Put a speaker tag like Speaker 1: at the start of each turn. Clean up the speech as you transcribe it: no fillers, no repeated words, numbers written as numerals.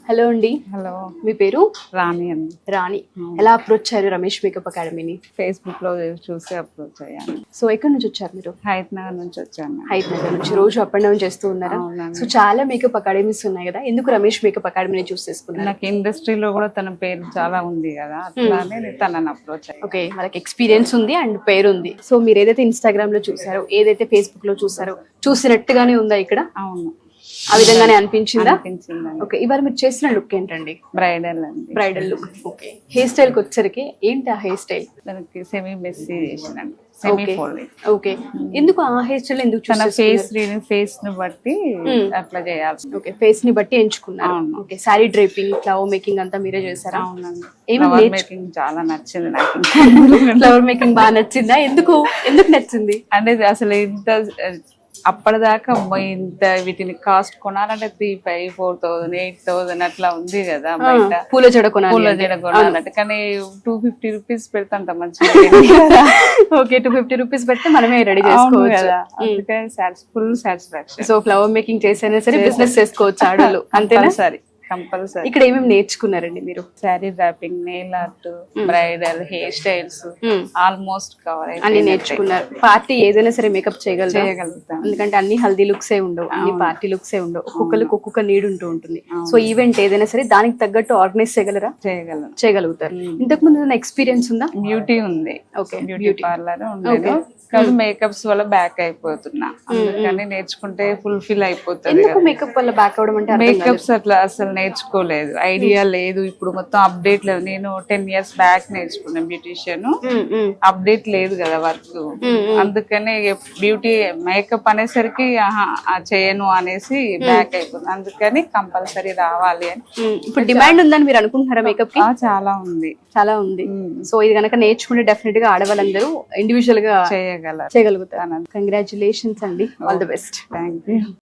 Speaker 1: Hello అండి.
Speaker 2: Hello,
Speaker 1: మీ పేరు?
Speaker 2: రాణి అండి.
Speaker 1: రాణి. ఎలా అప్రోచ్ అయ్యారు రమేష్ మేకప్ అకాడమీని?
Speaker 2: ఫేస్బుక్ లో చూసి అప్రోచ్ అయ్యాను.
Speaker 1: సో ఎక్కడి నుంచి వచ్చారు మీరు?
Speaker 2: హైత్ నగర్ నుంచి వచ్చాను.
Speaker 1: హైద్ నగర్ నుంచి. రోజు అప్ అండ్ డౌన్ చేస్తూ ఉన్నారా?
Speaker 2: అవునండి.
Speaker 1: సో చాలా మేకప్ అకాడమీస్ ఉన్నాయి కదా, ఎందుకు రమేష్ మేకప్ అకాడమీని చూస్ చేసుకున్నారు?
Speaker 2: నాకు ఇండస్ట్రీలో కూడా తన పేరు చాలా ఉంది కదా, అట్లానే నేను తనని అప్రోచ్ అయ్యాను.
Speaker 1: ఓకే, వాళ్ళకి ఎక్స్పీరియన్స్ ఉంది అండ్ పేరు ఉంది. సో మీరు ఏదైతే ఇన్స్టాగ్రామ్ లో చూసారో, ఏదైతే ఫేస్బుక్ లో చూసారో, చూసినట్టుగానే ఉందా ఇక్కడ?
Speaker 2: అవును,
Speaker 1: ఆ విధంగానే అనిపించిందా?
Speaker 2: అనిపించిందండి.
Speaker 1: ఓకే, ఇవాళ మీరు చేసిన లుక్ ఏంటండి?
Speaker 2: బ్రైడల్ అండి.
Speaker 1: Bridal look. Okay, hair style కి వచ్చరికి ఏంటి ఆ హెయిర్ స్టైల్?
Speaker 2: దానికి సెమీ మెస్సీ చేసినండి, సెమీ ఫోల్డింగ్.
Speaker 1: ఓకే, ఎందుకు ఆ హెయిర్ స్టైల్ ఎందుకు
Speaker 2: తన
Speaker 1: చూస్
Speaker 2: ఫేస్ ని బట్టి అట్లా చేయాల్సి.
Speaker 1: ఓకే, ఫేస్ ని బట్టి ఎంచుకున్నారు.
Speaker 2: అవును.
Speaker 1: ఓకే, సారీ డ్రైపింగ్, ఫ్లవర్ మేకింగ్ అంతా మీరే చేశారా?
Speaker 2: అవునండి.
Speaker 1: ఏమి
Speaker 2: ఫ్లవర్ మేకింగ్ చాలా నచ్చింది నాకు.
Speaker 1: ఫ్లవర్ మేకింగ్ బాగా నచ్చిందా? ఎందుకు నచ్చింది?
Speaker 2: అంటే అసలు ఇంత అప్పటిదాకా ఇంత వీటిని కాస్ట్ కొనాలంటే 3,500, 4,000, 8,000 అట్లా ఉంది కదా బయట.
Speaker 1: పూల జడ
Speaker 2: కొనాలంటే కానీ 250 రూపీస్ పెడతాంట మంచిగా.
Speaker 1: ఓకే, 250 రూపీస్ పెడితే మనమే రెడీ చేసుకోవచ్చు
Speaker 2: కదా, అందుకే full satisfaction.
Speaker 1: So flower making చేసైనా సరే బిజినెస్ చేసుకోవచ్చు ఆడలు, అంతేనా?
Speaker 2: సరే, కంపల్సరీ.
Speaker 1: ఇక్కడ ఏమేమి నేర్చుకున్నారండి మీరు?
Speaker 2: Sari dropping, nail art, bridal, hair styles almost cover
Speaker 1: అన్ని నేర్చుకున్నారు. పార్టీ ఏదైనా సరే మేకప్
Speaker 2: చేయగలుగుతాం,
Speaker 1: ఎందుకంటే అన్ని హల్దీ లుక్స్ ఏ ఉండవు, అన్ని పార్టీ లుక్స్ ఏ ఉండవు, ఒక్కొక్కరికి ఒక్కొక్క నీడ్ ఉంటూ ఉంటుంది. సో ఈవెంట్ ఏదైనా సరే దానికి తగ్గట్టు ఆర్గనైజ్ చేయగలరా? చేయగలుగుతారు. ఇంతకు ముందు ఎక్స్పీరియన్స్ ఉందా?
Speaker 2: బ్యూటీ ఉంది.
Speaker 1: ఓకే,
Speaker 2: బ్యూటీ పార్లర్ ఉండేది, కానీ మేకప్స్ వల్ల బ్యాక్ అయిపోతున్నా. అందుకని నేర్చుకుంటే ఫుల్ఫిల్ అయిపోతుంది.
Speaker 1: ఎందుకు మేకప్ వల్ల బ్యాక్ అవడం అంటే?
Speaker 2: మేకప్స్ అట్లా అసలు నేర్చుకోలేదు, ఐడియా లేదు, ఇప్పుడు మొత్తం అప్డేట్ లేదు. నేను 10 years బ్యాక్ నేర్చుకున్నాను బ్యూటీషియన్, అప్డేట్ లేదు కదా వర్క్. అందుకని బ్యూటీ మేకప్ అనేసరికి చేయను అనేసి బ్యాక్ అయిపోతుంది. అందుకని కంపల్సరీ రావాలి అని.
Speaker 1: ఇప్పుడు డిమాండ్ ఉందని మీరు అనుకుంటున్నారా మేకప్ కి?
Speaker 2: చాలా ఉంది,
Speaker 1: చాలా ఉంది. సో ఇది కనుక నేర్చుకుంటే డెఫినెట్ గా ఆడవాళ్ళందరూ ఇండివిజువల్ గా చేయగలుగుతారు. కంగ్రాచులేషన్స్ అండి, all the best.
Speaker 2: Thank you.